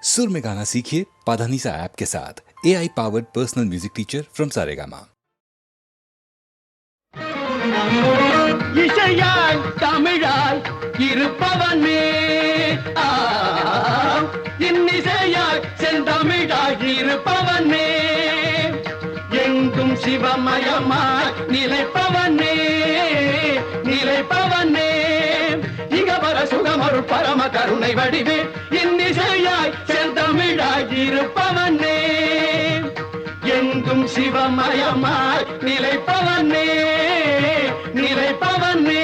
सुर में गाना सीखिए पाधानीसा ऐप के साथ। AI powered personal music teacher from Saregama. இசையாய் தமிழாய் இருப்பவனே இன்னிசையாய் செந்தமிழாய் இருப்பவனே எங்கும் சிவமயமாய் நிலைப்பவனே நிலைப்பவனே இகவர சுகமருள் பரம கருணை வடிவே இன்னிசையாய் செந்தமிழாய் இருப்பவனே எங்கும் சிவமயமாய் நிலைப்பவனே நிலைப்பவனே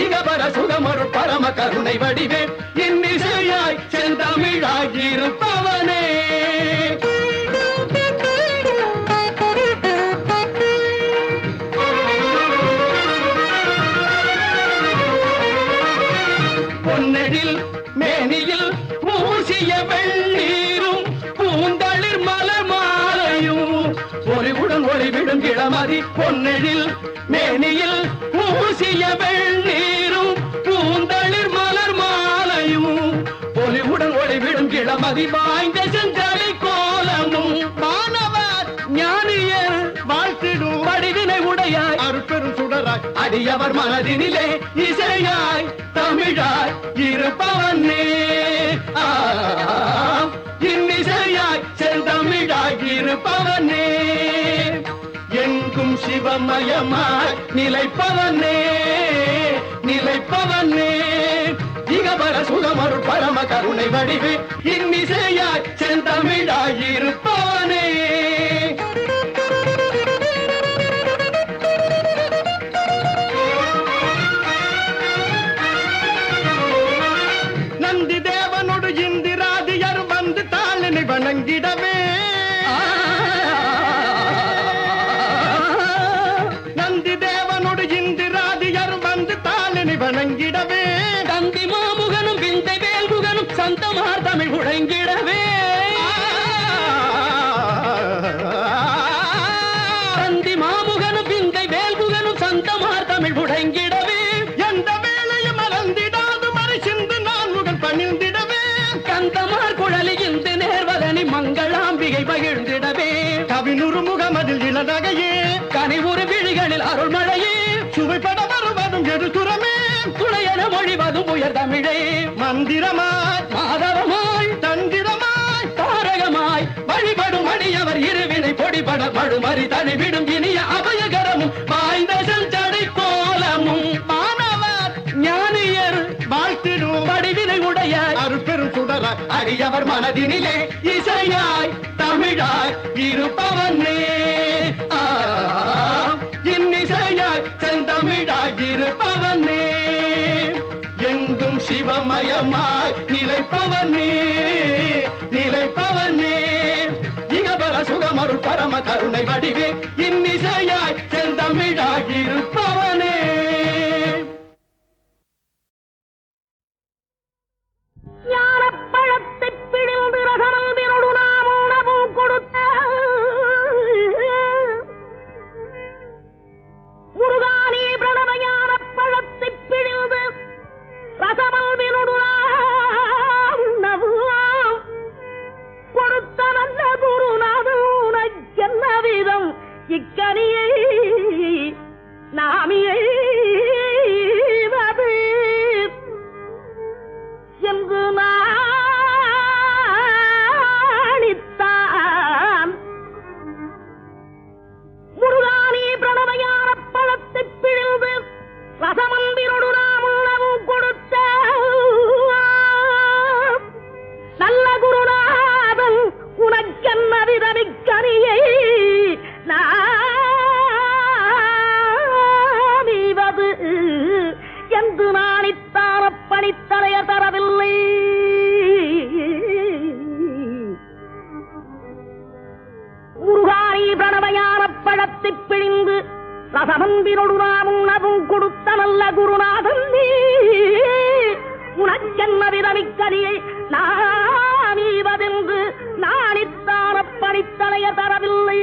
இகவர சுகமருள் பரம கருணை வடிவே இன்னிசையாய் செந்தமிழாய் இருப்பவனே பொன்னெழில் மேனியில் பூசிய வெள்ளீரும் பூந்தளிர் மலர் மாலையும் ஒளிவுடன் ஒளிவிடும் இளமதி பொன்னெழில் மேனியில் பூசிய வெள்ளீரும் பூந்தளிர் மலர் மாலையும் ஒளிவுடன் ஒளிவிடும் இளமதி வாய்ந்த செஞ்சலை கோலமும் மாணவர் ஞானியர் வாழ்த்திடும் வடிவினை உடையாய் அருட்பெரும் சுடராய் அடியவர் மனதினிலே இசையாய் தமிழாய் இருப்பவனே இன்னிசையாய் செந்தமிழாய் இருப்பவனே எங்கும் சிவமயமாய் நிலைப்பவனே நிலைப்பவனே இகவர சுகமருள் பரம கருணை வடிவே இன்னிசையாய் செந்தமிழாய் இருப்பவனே நந்தி தேவனோடு இந்திராதியர் வந்து தாளினை வணங்கிடவே நந்தி தேவனோடு இந்திராதியர் வந்து தாளினை வணங்கிடவே தந்தி மாமுகனும் விந்தை வேல்குகனும் சந்தமார் தமிழ் உழைங்கிடவே தந்தி மாமுகனும் விந்தை வேல்குகனும் சந்தமார் தமிழ் உழைங்கிடவே எந்த வேளையும் மறந்திடாது மறை சிந்து நான்முகன் பணிந்திடவே கந்தமார் குழலி இந்த நேர்வதனி மங்களாம்பிகை பகிர்ந்திடவே கவினுறு முகமதில் இளநகையே கனிவுறு விழிகளில் அருள்மழையே சுவைப்பட வருவதும் எதுசுரமே துணையென மொழிவதும் உயர் தமிழே மந்திரமாய் மாதவமாய் தந்திரமாய் தாரகமாய் வழிபடும் அடியவர் இருவினை பொடிபட படுமறி தனிவிடும் இனிய அபயகரமும் வாய்ந்த செஞ்சடை கோலமும் மாணவர் ஞானியர் வாழ்த்திடும் வடிவினை உடைய அருட்பெரும் சுடராய் அடியவர் மனதினிலே இசையாய் தமிழாய் இருப்பவனே இன்னிசையாய் செந்தமிழாய் இருப்பவனே எங்கும் சிவமயமாய் நிலைப்பவனே நிலைப்பவனே இகவர சுகமருள் பரம கருணை வடிவே இன்னிசையாய் செந்தமிழாய் இருப்பவனே ஞானப்பழத்தை பிடிந்து ரசமந்தினோடு நாம் உணவும் கொடுத்த முருகானி பிரணவ ஞானப்பழத்தை பிடிந்து ரசமந்தினோடு நாம் உணவும் கொடுத்த நல்ல குருநாதன் உனக்கென்ன விதம் இக்கனியை நாமியை என்று நாணித்தான் முருகானி பிரணவயான பழத்தை பிழிந்து ரசமந்தினோடு நாம் உணவும் கொடுத்த நல்ல குருநாதன் உனக்கென்ன விதமிக்கனியை நாணிவது என்று நாணித்தான பணித்தலைய தரவில்லை. முருகானி பிரணவயான பழத்தை பிழிந்து ரசமந்தினோடு நாம் உணவும் கொடுத்த நல்ல குருநாதன் உனக்கென்ன விதமிக்கனியை நாணிவதென்று நாணித்தான பணித்தலைய தரவில்லை.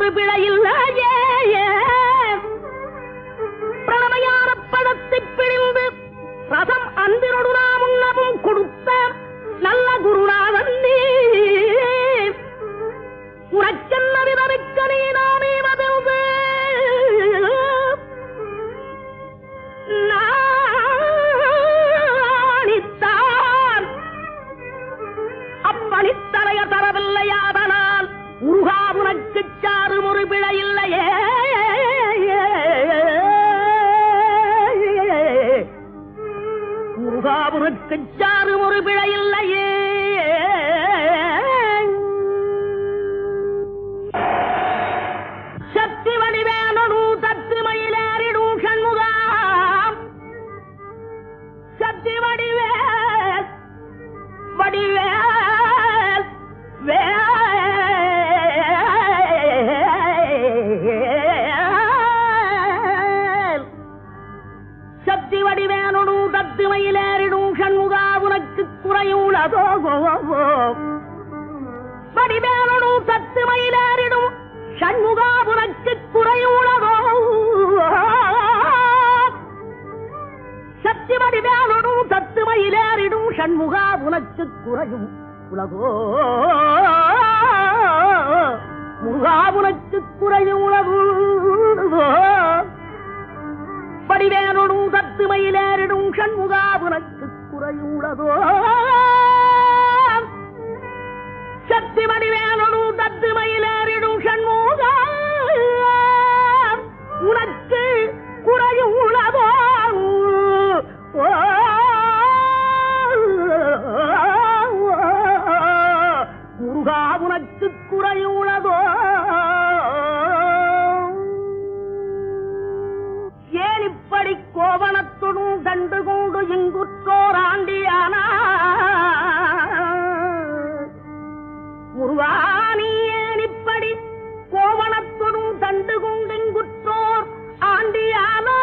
ஒரு பிழையில்லையே பிரணமையான பழத்தை பிழிந்து ரசம் அன்பினோடு நாம் உண்ணவும் கொடுத்த நல்ல குருநாதன் நீ உனக்கென்ன விதமிக்க நீ நாமே மதில்து நாணித்தான் அப்பணித்தரைய தரவில்லையாதனால் முருகா உனக்கு சாரும் ஒரு பிழையில்லையே முருகாபுரத்து சாரும் ஒரு பிழையில்லையே சக்தி வடிவேனு தத்து மயிலேறிடும் சண்முகாம் சக்தி வடிவேல் வடிவேல் சக்தி வடிவேனு தத்து மயிலேறிடும் சண்முகா உனக்கு குறையுள்ளதோ வடிவேனு தத்து மயிலேறிடும் சண்முகா உனக்கு குறையுள்ளதோ சக்தி வடிவேனு தத்து மயிலேறிடும் சண்முகா உனக்கு குறையும் உலகோ முருகா உனக்கு குறையும் உலகோ படிவேனொடு தத்து மயிலேறிடும் சண்முகா உனக்கு குறையுள்ளதோ சக்தி வடிவேனொடு தத்து மயிலேறிடும் சண்முகா உனக்கு குறையுள்ளதோ முருகா உனக்கு குறையுள்ளதோ ஏனிப்படி கோவணத்துடும் தண்டு கொண்டு இங்குற்றோர் ஆண்டியானா முருகானி ஏனிப்படி கோவணத்துடும் தண்டு கொண்டு இங்குற்றோர் ஆண்டியானா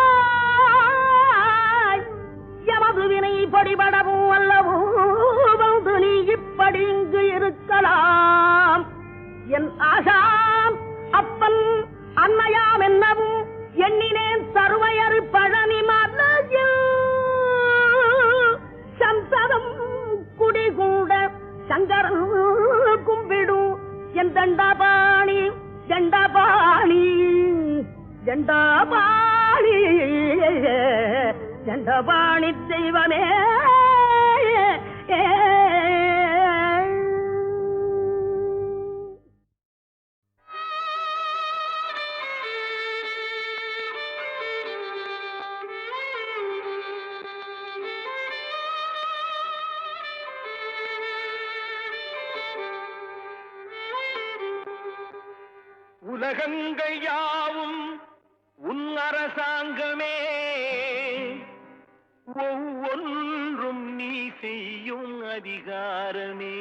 எமது வினை படிபடவும் அல்லவோ வந்து நீ இப்படி இங்கு இருக்கலாம் என் ஆசாம் அப்பன் அன்னையாம் என்னவும் எண்ணினேன் சர்வையறு பழனி மலையில் சந்ததம் குடிகூட சங்கரன் கும்பிடும் என் தண்டபாணி தண்டபாணி தண்டபாணி தண்டபாணி தெய்வமே உலகங்கள் யாவும் உன் அரசாங்கமே ஒவ்வொன்றும் நீ செய்யும் அதிகாரமே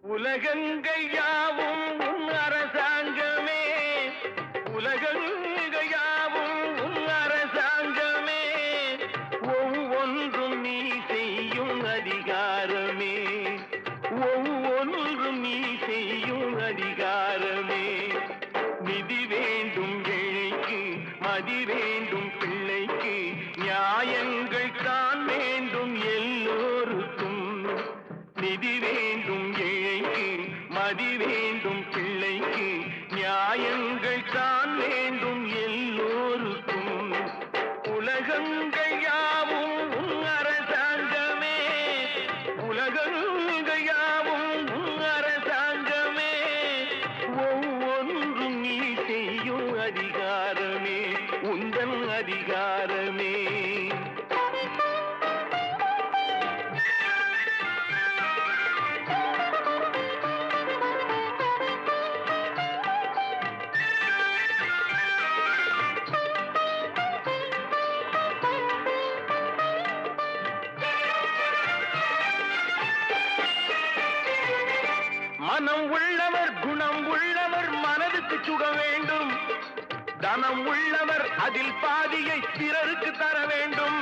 உலகங்கள் யாவும் உன் அரசாங்கமே உலகங்கள் யாவும் உன் அரசாங்கமே ஒவ்வொன்றும் நீ செய்யும் அதிகாரமே ஒவ்வொன்றும் நீ செய்யும் அதிகாரமே நிதி வேண்டும் ஏழைக்கு மதி வேண்டும் பிள்ளைக்கு நியாயங்கள் தான் வேண்டும் எல்லோருக்கும் நிதி வேண்டும் ஏழைக்கு மதி வேண்டும் பிள்ளைக்கு நியாயங்கள் தான் வேண்டும் எல்லோருக்கும் உலகங்கள் யாவும் உன் அரசாங்கமே உலகங்கள் யாவும் உன் அரசாங்கமே ஒவ்வொன்றும் நீ செய்யும் அதிகாரமே உந்தன் அதிகாரமே மனம் உள்ளவர் குணம் உள்ளவர் மனதுக்கு சுகம் வேண்டும் தனம் உள்ளவர் அதில் பாதியை பிறருக்கு தர வேண்டும்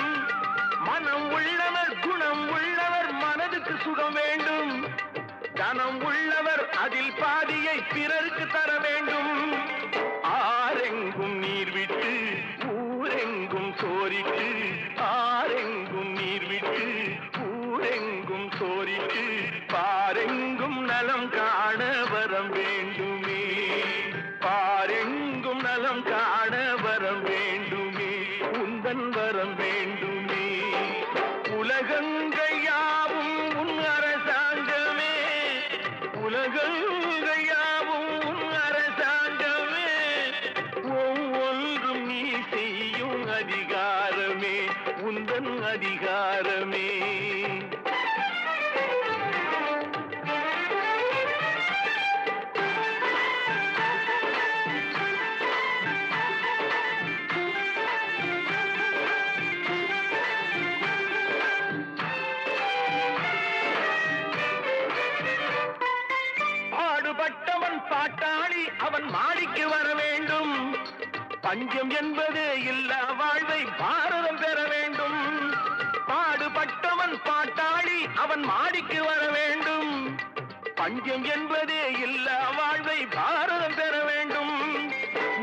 மனம் உள்ளவர் குணம் உள்ளவர் மனதுக்கு சுகம் வேண்டும். தனம் உள்ளவர் அதில் பாதியை பிறருக்கு தர வேண்டும். ஆரெங்கும் நீர் விட்டு ஊரெங்கும் சோரிட்டு, ஆரெங்கும் நீர் விட்டு ஊரெங்கும் சோரிட்டு, பாரெங்கும் நலம் காண வரம் வேண்டுமே, பாரெங்கும் நலம் காண வரம் வேண்டுமே, உந்தன் வரம் வேண்டுமே. உலகங்கள் யாவும் உன் அரசாங்கமே, உலகங்கள் யாவும் உன் அரசாங்கமே, ஒவ்வொன்றும் நீ செய்யும் அதிகாரமே, உந்தன் அதிகாரமே. பாடுபட்டவன் பாட்டாளி அவன் மாடிக்கு வர வேண்டும். பஞ்சம் என்பது இல்லா வாழ்வை பாரதம் பெற வேண்டும். பாடுபட்டவன் பாட்டாளி அவன் மாடிக்கு வர வேண்டும். பஞ்சம் என்பது இல்லா வாழ்வை பாரதம் பெற வேண்டும்.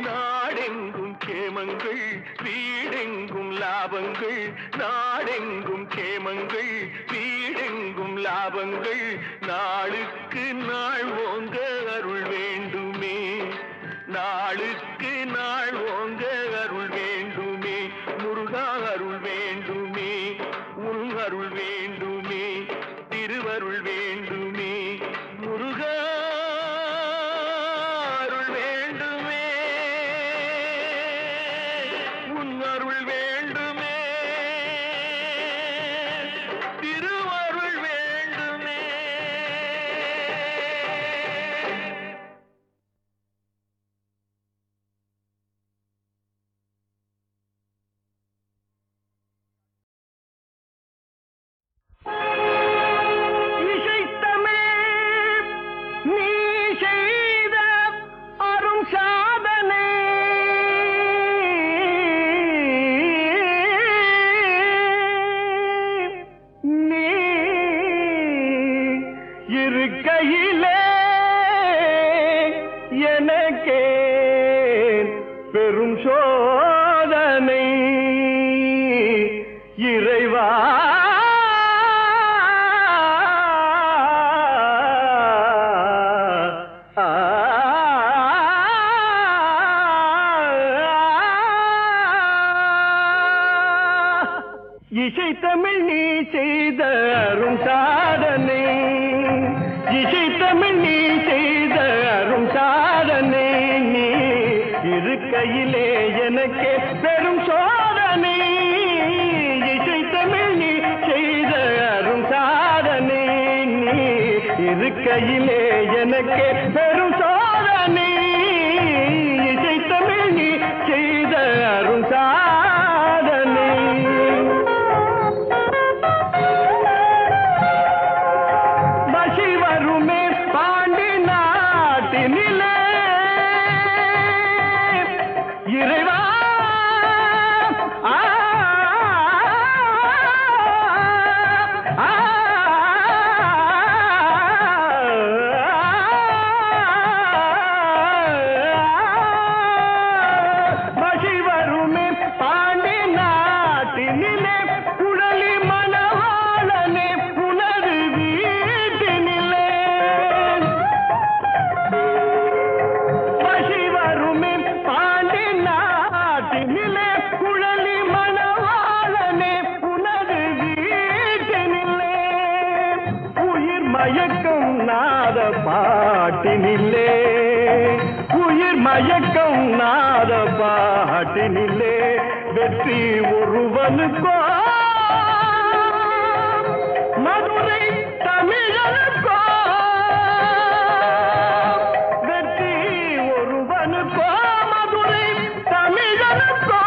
நாடெங்கும் கேமங்கள் வீடெங்கும் லாபங்கள், நாடெங்கும் கேமங்கள் வீடெங்கும் லாபங்கள், நாளுக்கு நாள் ஓங்க அருள் வேண்டுமே, நாளுக்கு நாள் ஓங்க அருள் வேண்டுமே, முருகா அருள் வேண்டுமே, உன் அருள் வேண்டுமே, திருவருள் வேண்டுமே, முருகா அருள் வேண்டுமே, உன் அருள் வேண்டுமே, திருவருள் வேண்டுமே. இசைத்தமிழ் நீ செய்த அரும் சாதனை, நீ இருக்கையிலே எனக்கே பெரும் சோதனை. இறைவா இசைத்தமிழ் நீ செய்த அரும் சாதனை, இசைத்தமிழ் நீ செய்த அரும் சாதனை, நீ இருக்கையிலே எனக்கே பெரும் சோதனை. இசைத்தமிழ் நீ செய்த அரும் சாதனை, நீ இருக்கையிலே எனக்கே பெரும் சோதனை. இசைத்தமிழ் நீ செய்த அரும் சாதனை. பசி வருமே பாண்டி நாட்டினிலே இறைவா, பசி வருமே பாண்டி நாட்டினிலே குழலி மணவாளனே புனது வீட்டினிலே. பசி வருமே பாண்டி நாட்டினிலே குழலி மணவாளனே புனது வீட்டினிலே. உயிர் மயக்கம் நாத பாட்டினிலே, உயிர் மயக்கம் நாத பாட்டினிலே. வெற்றி ஒருவனுக்கோ மதுரை தமிழனுக்கோ, வெற்றி ஒருவனுக்கோ மதுரை தமிழனுக்கோ.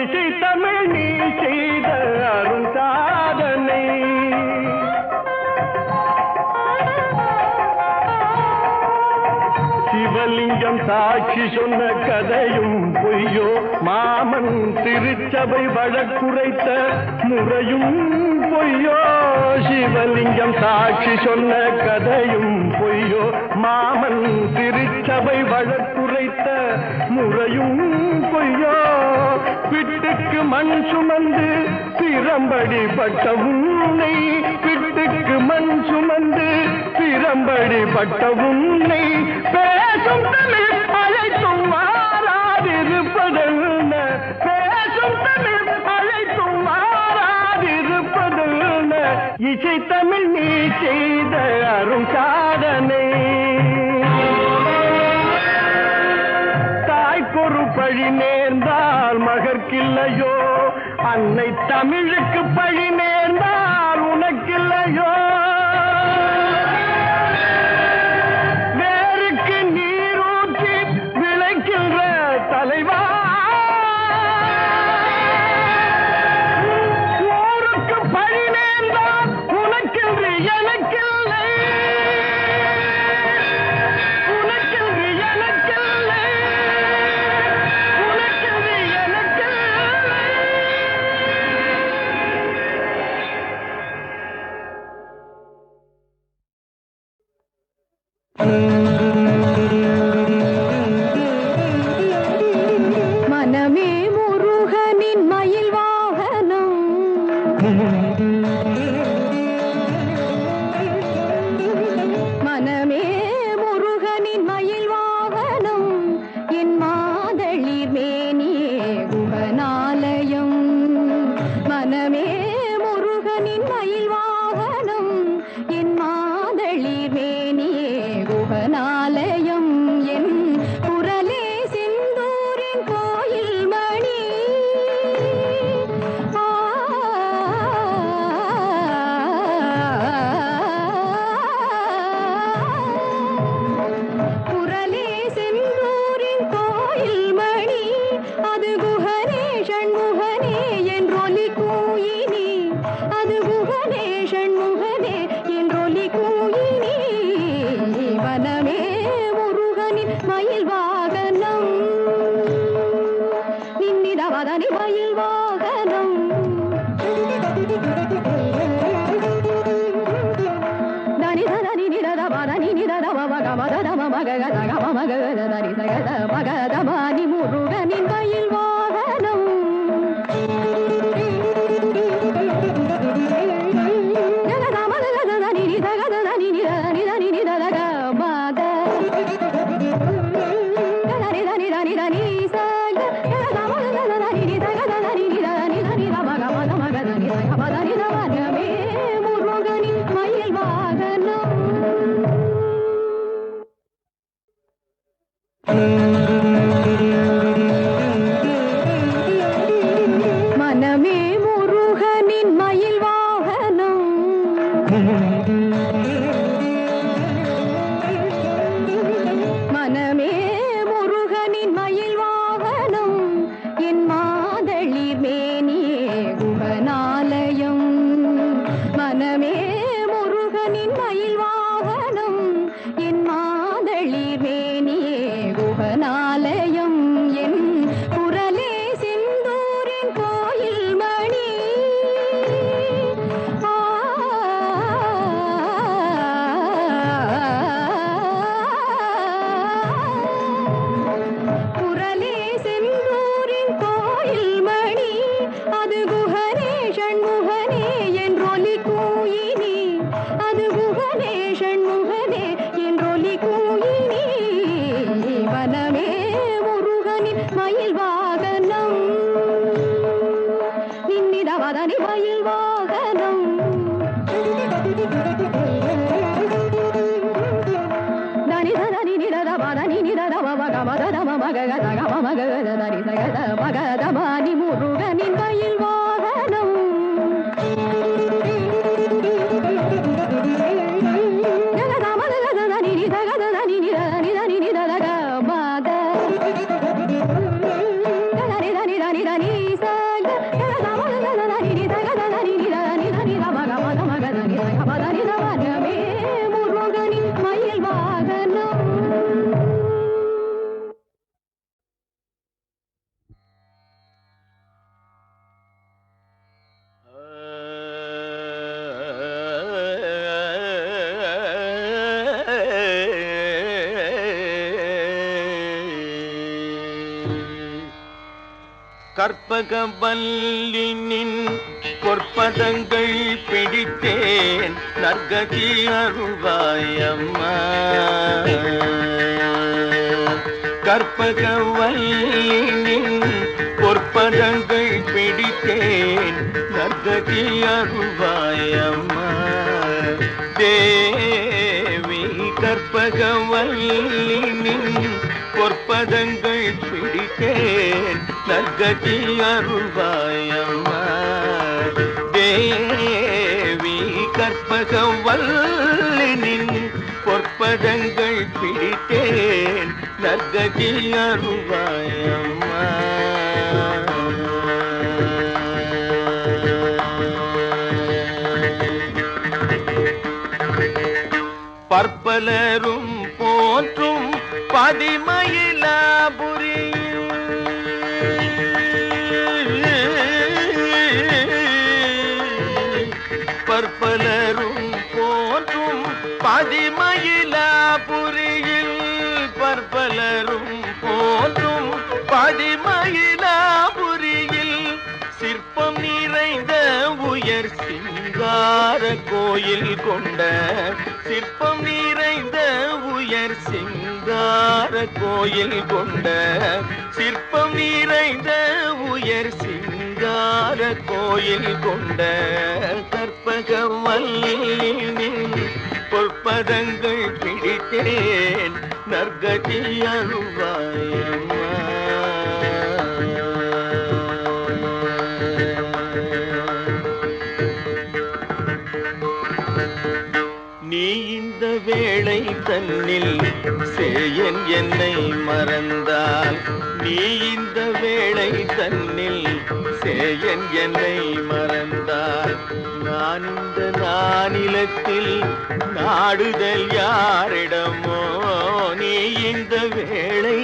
இசை தமிழ் நீ செய்த அரும் சாதனை. சிவ சிவலிங்கம் சாட்சி சொன்ன கதையும் பொய்யோ மாமன் திருச்சபை வழக்குரைத்த முறையும் பொய்யோ சிவலிங்கம் சாட்சி சொன்ன கதையும் பொய்யோ மாமன் திருச்சபை வழக்குரைத்த முறையும் பொய்யோ பிட்டுக்கு மண் சுமந்து திறம்படி பட்ட உன்னை பிட்டுக்கு மண் சுமந்து திறம்படி பட்ட உன்னை பேசும் தமிழ் அழைத்தும் மாறாதிருப்பதென்ன பேசும் தமிழ் அழைத்தும் மாறாதிருப்பதென்ன இசை தமிழ் நீ செய்த அரும் சாதனை தாய்க்கொரு பழி நேர்ந்தால் மகற்கில்லையோ அன்னை தமிழுக்கு பழி நேர்ந்தால் உனக்கில்லையோ வேருக்கு நீரூற்றி விளைக்கின்ற தலைவா ஊருக்கு பழி நேர்ந்தால் உனக்கென்று எனக்கில்லை உனக்கென்று எனக்கில்லை உனக்கென்று எனக்கில்லை மனமே முருகனின் மயில் வாகனம் மனமே முருகனின் மயில் வாகனம் என் மாதளிர் மேனியே குகனாலயம் மனமே முருகனின் மயில் வாகனம் என் மாதளிர் மேனியே குகனாலயம் என் குரலே செந்தூரின் கோயில் மணி குரலே செந்தூரின் கோயில் மணி அது குகனே ஷண்முகனே என்றொலி கூயினி அது குகனே ஷண்முகனே என்றொலி கூயினி வனமே முருகனின் மயில் வாகனம் நின்னிதவதனி மயில் வாகனம் தனி தனி நிதத பதனி நிதத மகமதம மகதம மகதரி சகத மகதமானி முருகனின் மயில் வாகனம் முருகனின் மயில் வாகனம் மனமே முருகனின் மயில் வாகனம் மனமே முருகனின் மயில் வாகனம் என் மாதளிர் மேனியே குகனாலயம் மனமே முருகனின் மயில் வாகனம் என் மாதளிர் மேனியே குகனாலயம் என் குரலே செந்தூரின் கோயில் மணி குரலே செந்தூரின் கோயில் மணி அது குகனே ஷண்முகனே என்றொலி கூயினி அது குகனே ஷண்முகனே என்றொலி கூயினி வனமே முருகனின் மயில் வாகனம் நின்னிதவதனி மயில் வாகனம் தனி தனி நிதத பதனி நிதத மகமதம மகதம மகதரி சகத மகதமானி முருகனின் மயில் வாகனம் முருகனின் மயில் வாகனம் கற்பகவல்லினின் பொற்பதங்கள் பிடித்தேன் நற்கதி அருள்வாயம்மா. கற்பகவல்லினின் பொற்பதங்கள் பிடித்தேன் நற்கதி அருள்வாயம்மா. தேவி கற்பகவல்லினின் பொற்பதங்கள் பிடித்தேன் நற்கதி அருள்வாயம்மா. தேவி கற்பகவல்லினின் பொற்பதங்கள் பிடித்தேன் நற்கதி அருள்வாயம்மா. பற்பலரும் போற்றும் பதிமயிலாபுரி பற்பலரும் போற்றும் பதிமயிலாபுரியில் பற்பலரும் போற்றும் பதிமயிலாபுரியில் சிற்பம் நிறைந்த உயர் சிங்கார கோயில் கொண்ட சிற்பம் நிறைந்த உயர் சிங்கார கோயில் கொண்ட சிற்பம் நிறைந்த உயர் சிங்கார கோயில் கொண்ட கற்பகவல்லினின் பொற்பதங்கள் பிடித்தேன் நற்கதி அருள்வாயம்மா. நீ இந்த வேளை தன்னில் சேயன் என்னை மறந்தால் நீ இந்த வேளை தன்னில் சேயன் என்னை மறந்தால் நான் இந்த நானிலத்தில் நாடுதல் யாரிடமோ. நீ இந்த வேளை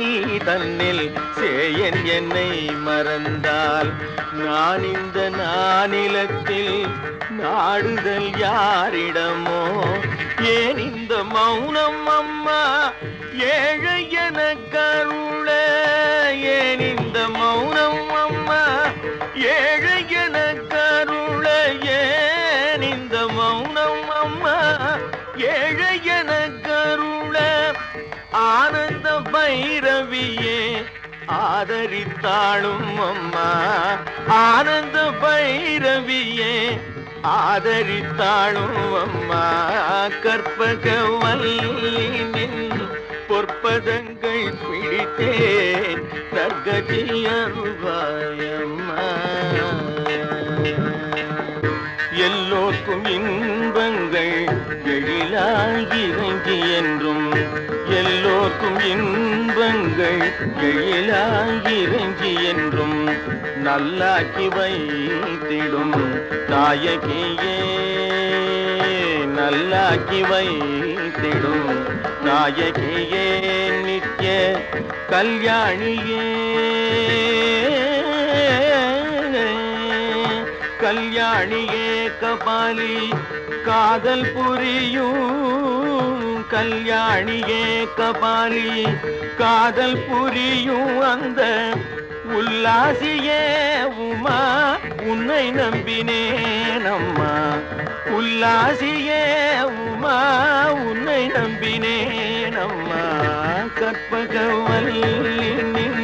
தன்னில் சேயன் என்னை மறந்தால் நான் இந்த நானிலத்தில் நாடுதல் யாரிடமோ. ஏன் இந்த மௌனம் அம்மா ஏழை என கருள. ஏன் இந்த மௌனம் அம்மா ஏழை என கருள. ஏன் இந்த மௌனம் அம்மா ஏழை என கருள. ஆனந்த பைரவியே ஆதரித்தாளும் அம்மா. ஆனந்த பைரவியே ஆதரித்தாளும் அம்மா. கற்பகவல்லினின் பொற்பதங்கள் பிடித்தேன் நற்கதி அருள்வாயம்மா. எல்லோர்க்கும் இன்பங்கள் எழிலாகி இறங்கி என்றும் எல்லோர்க்கும் இன்பங்கள் எழிலாகி இறங்கி என்றும் நல்லாக்கி வைத்திடும் நாயகியே. நல்லாக்கி வைத்திடும் நாயகியே நித்ய கல்யாணியே. கல்யாணியே கபாலி காதல் புரியும். கல்யாணியே கபாலி காதல் புரியும் அந்த உல்லாசியே உமா உன்னை நம்பினேன் அம்மா. உல்லாசியே உமா உன்னை நம்பினேன் அம்மா. கற்பகவல்லினின்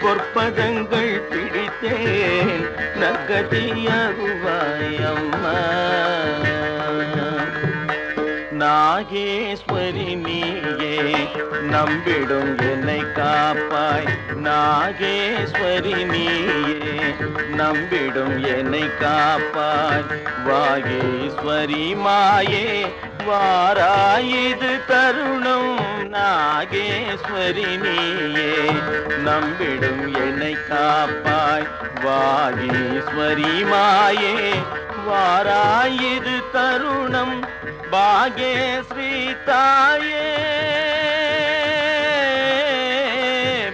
பொற்பதங்கள் பிடித்தேன் நற்கதி அருள்வாயம்மா. நாகேஸ்வரி நீயே நம்பிடும் என்னை காப்பாய். நாகேஸ்வரி நீயே நம்பிடும் என்னை காப்பாய். வாகேஸ்வரி மாயே வாராயிது தருணம். நாகேஸ்வரி நீயே நம்பிடும் என்னை காப்பாய். வாகேஸ்வரி மாயே வாராயிது தருணம். பாகேஸ்ரீ தாயே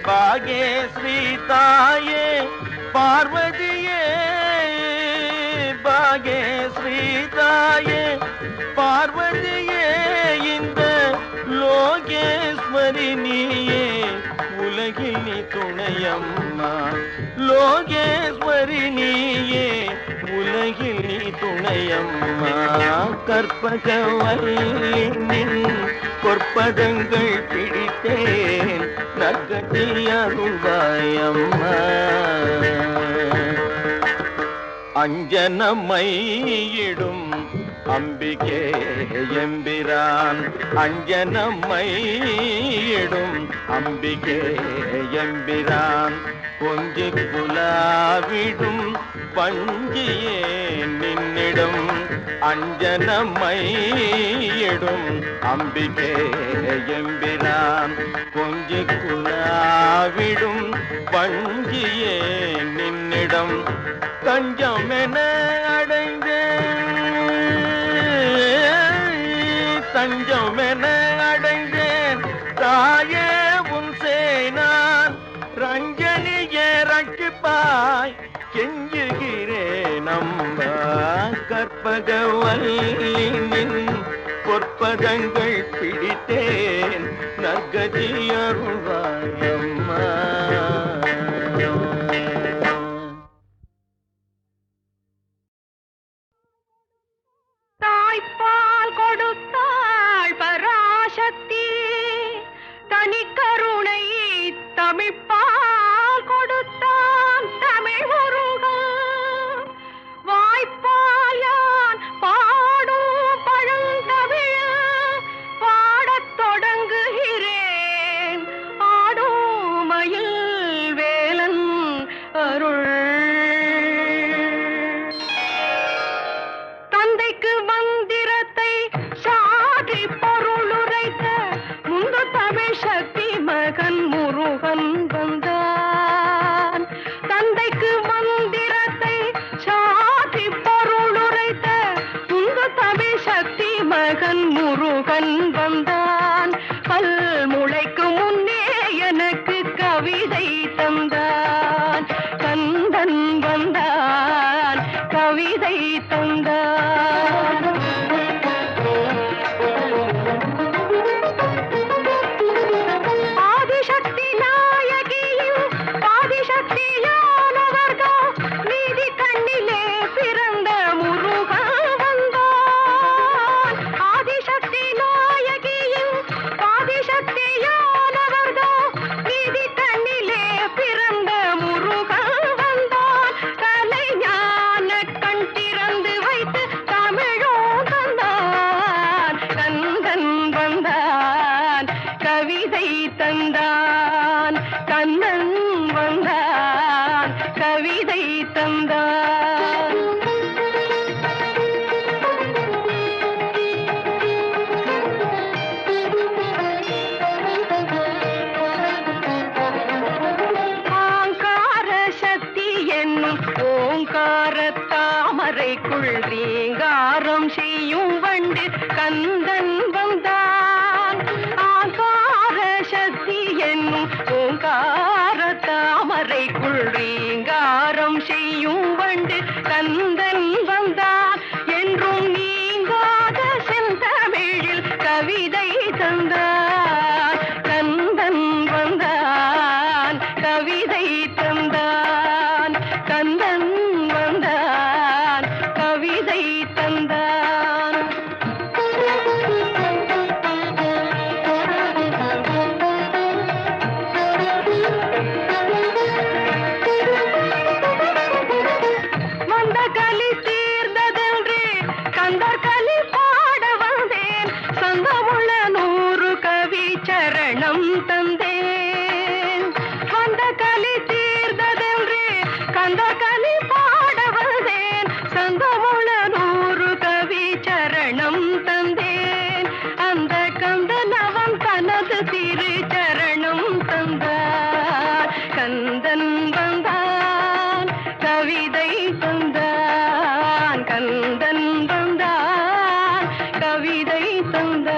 பாகேஸ்ரீ தாயே பார்வதியே. பாகேஸ்ரீ தாயே பார்வதியே இந்த லோகேஸ்வரி நீயே உலகில் நீ துணை துணையம்மா லோகேஸ்வரி நீயே உலகில் நீ துணையம்மா கற்பகவல்லின் பொற்பதங்கள் பிடித்தேன் நற்கதி அருள்வாயம்மா அஞ்சனமையிடும் அம்பிகே எம்பிரான் அஞ்சனமையிடும் அம்பிகே எம்பிரான் கொஞ்சி குலாவிடும் பஞ்சியே நின்னிடும் அஞ்சனமையிடும் அம்பிகே எம்பிரான் கொஞ்சி குலாவிடும் பஞ்சியே நின்னிடம் தஞ்சமென தஞ்சமென அடைந்தேன் தாயே உன் சேனான் ரஞ்சனியே ரட்சிப்பாய் கெஞ்சுகிறேன் அம்பா கற்பகவல்லின் பொற்பதங்கள் பிடித்தேன் நற்கதி அருள்வாயம்மா தாய்ப்பால் கொடுத்தாள் பராசக்தி தனிக்கருணை தமிழ்ப்பால் கொடுத்தான் தமிழ் முருகன் வாய்ப்பால் யான் பாடும் பழந்தமிழ் பாடத் தொடங்குகிறேன் ஆடுமயில் வேலன் அருள் தந்தைக்கு மந்திரத்தை சாதி பொருளுரைத்த முந்து தமிழ் சக்தி மகன் முருகன் வந்தான் தந்தைக்கு மந்திரத்தை சாதி பொருளுரைத்த முந்து தமிழ் சக்தி மகன் முருகன் வந்தான் பல்முளைக்கு முன்னே எனக்கு கவிதை தந்தான் கந்தன் வந்தான் கவிதை தந்தான் ஆதிசக்தி நாயகியும் ஆதிசக்தியானவர்கள் நீதி கண்ணிலே பிறந்த முருகன் வந்தான் ஆதிசக்தி நாயகியும் ஆதிசக்தியானவர்கள் நீதி கண்ணிலே பிறந்த முருகன் வந்தான் கலைஞான கண் திறந்து வைத்து தமிழோ தந்தான் கந்தன் வந்தான் கவிதை தந்தான் கண்ணன் வந்தான் கவிதை தந்தான் ஆங்கார சக்தி என்னும் ஓங்கார தாமரைக்குள் ரீங்காரம் செய்யும் வண்டு கந்தன் வந்தான் ஆங்கார சக்தி என்னும் ஓங்கார தாமரைக்குள் ரீங்காரம் செய்யும் வண்டு கந்தன் வந்தான் என்றும் நீங்காத செந்தமிழில் கவிதை தந்தான் கந்தன் வந்தான் கவிதை தந்தான் கந்தன் வந்தான் கவிதை தந்தான் வந்த கலி தீர்ந்ததென்று கந்தர் கலி பாட வந்தேன் சொந்தமுள்ள 100 கவி சரணம் தந்தேன் வந்த கலி தீர்ந்ததென்று கந்தர் கலி பாட வந்தேன் சொந்தமுள்ள 100 கவி சரணம் தந்தேன் அந்த கந்தன் அவன் தனது திரு சரணம் தந்தான் கந்தன் வந்தான் கவிதை தந்தான் கந்தன் வந்தான் கவிதை தந்தான்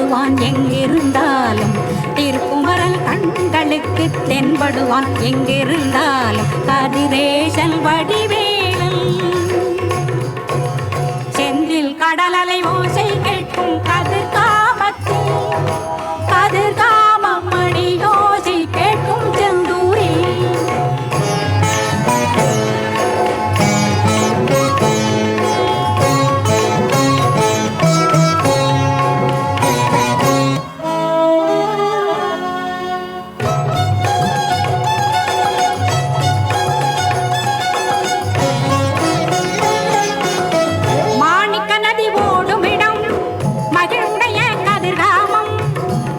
தென்படுவான் எங்கிருந்தாலும். திருக்குமரன் கண்களுக்கு தென்படுவான் எங்கிருந்தாலும். கதிரேசன் வடிவேலன் செந்தில் கடலலை ஓசை கேட்கும் கதிர்காமத்தில். கதிர்காமம் மணி ஓசை கேட்கும் செந்தூரில். மாணிக்க நதி ஓடுமிடம் மகிழுடைய கதிர்காமம்.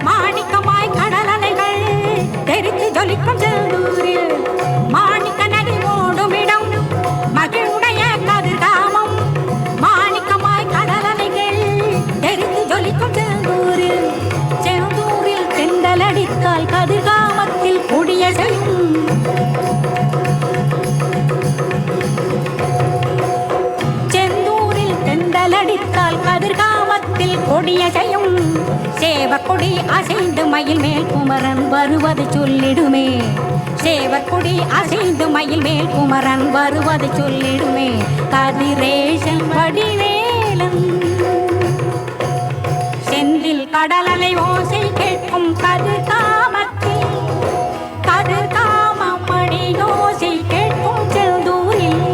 மாணிக்கமாய் கடலலைகள் தெரித்து ஜொலிக்கும் செந்தூரில். மாணிக்க நதி ஓடுமிடம் மகிழுடைய கதிர்காமம். மாணிக்கமாய் கடலலைகள் தெரித்து ஜொலிக்கும் செந்தூரில். செந்தூரில் தெண்டலடித்தால் கதிர்காமத்தில் கொடிய செய்யும். செந்தூரில் தெண்டலடித்தால் கதிர்காமத்தில் கொடிய செய்யும். சேவக்கொடி அசைந்து மயில் மேல் குமரன் வருவது சொல்லிடுமே. சேவக்கொடி அசைந்து மயில் மேல் குமரன் வருவது சொல்லிடுமே. கதிரேசன் வடிவேலன் செந்தில் கடலலை ஓசை கேட்கும் கதிர்காமத்தில். கதிர்காமம் மணி ஓசை கேட்கும் செந்தூரில்.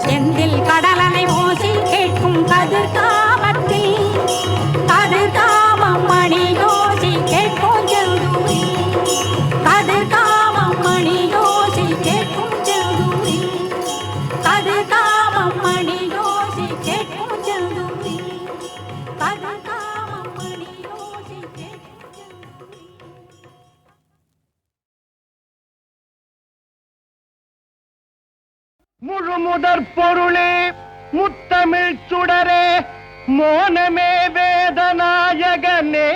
செந்தில் கடலலை ஓசை கேட்கும் கதிர்காமத்தில். கதிர்காமம் மணி ஓசை கேட்கும் செந்தூரில். கதிர்காமம் மணி ஓசை கேட்கும் செந்தூரில். கதிர்காமம் மணி ஓசை கேட்கும் செந்தூரில். கதிர்காமம் மணி ஓசை கேட்கும் செந்தூரில். முழுமுதற் பொருளே முத்தமிழ் சுடரே மோனமே வேதநாயகனே.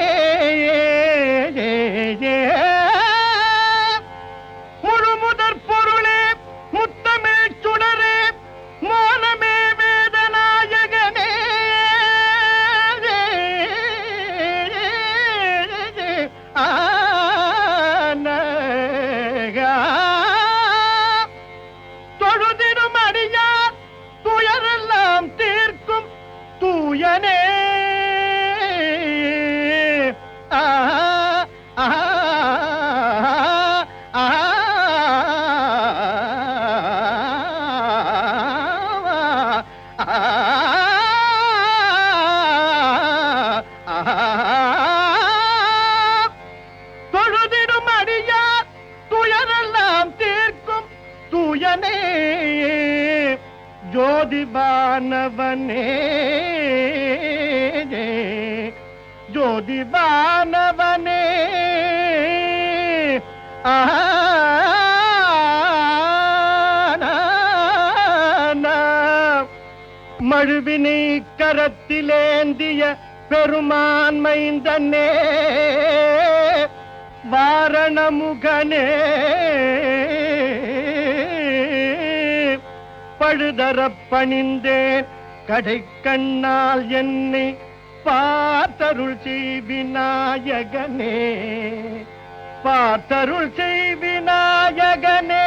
முழுமுதற் பொருளே முத்தமிழ் சுடரே மோனமே வேதநாயகனே. தொழுதிடும் அடியார் துயரெல்லாம் தீர்க்கும் தூயனே. தொழுதிடும் அடியார் துயரெல்லாம் தீர்க்கும் தூயனே. ஜோதிபானவனே ஜோதிபானவனே. மழுவினை கரத்திலேந்திய பெருமான் மைந்தனே வாரணமுகனே. பழுதரப் பணிந்தேன் கடைக்கண்ணால் என்னை பார்த்தருள் செய்விநாயகனே. பார்த்தருள் செய்விநாயகனே.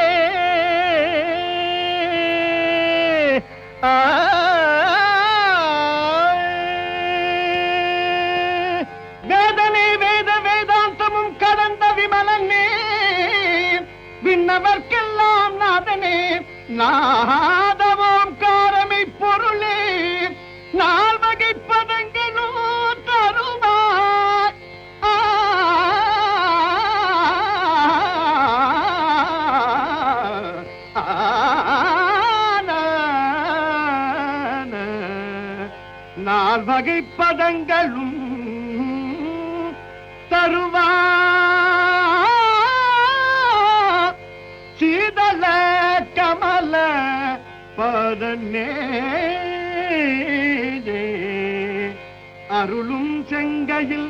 வேதனை வேத வேதாந்தமும் கடந்த விமலனே. விண்ணவர்க்கெல்லாம் நாதனே நாதவோம் காரமை பொருளே. நால்வகை பதங்களோ தருவார். நால்வகை பதங்களும் தருவார். சீதள கமல பதனே அருளும் செங்கையில்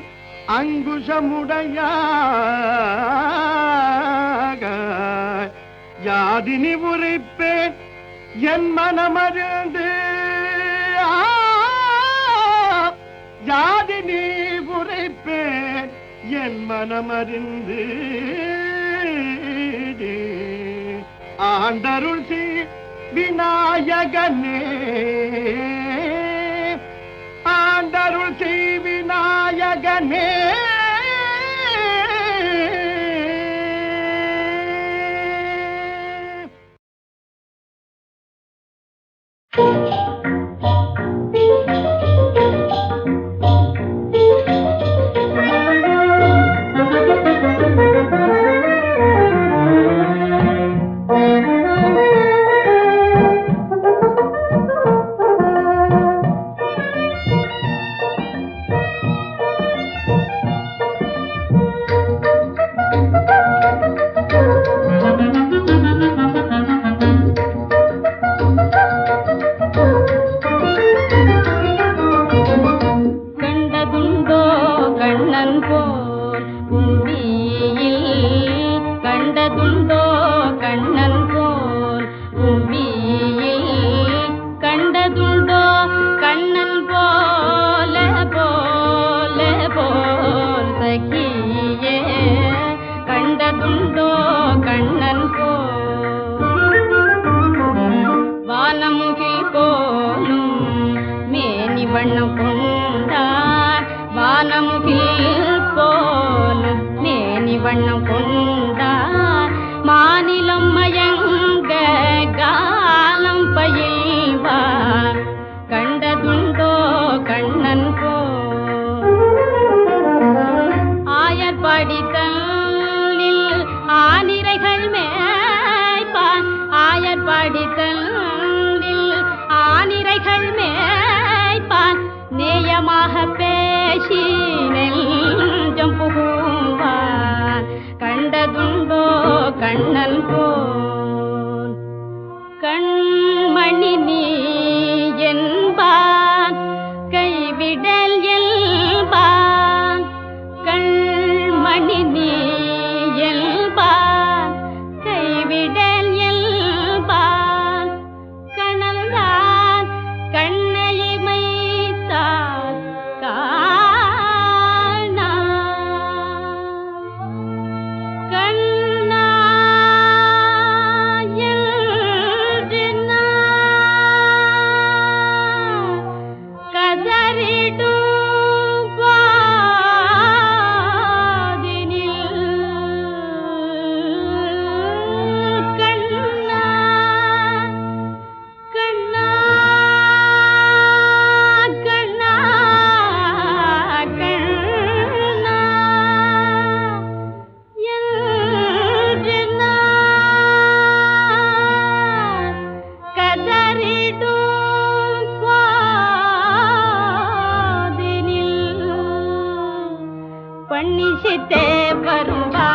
அங்குஷமுடைய யாதினி உரைப்பேன் என் மனமறிந்து. யாதினி உரைப்பேன் என் மனமறிந்து ஆண்டருள் விநாயகனே ஆண்டருள் விநாயகனே பண்ணிச்சிட்டே வருவா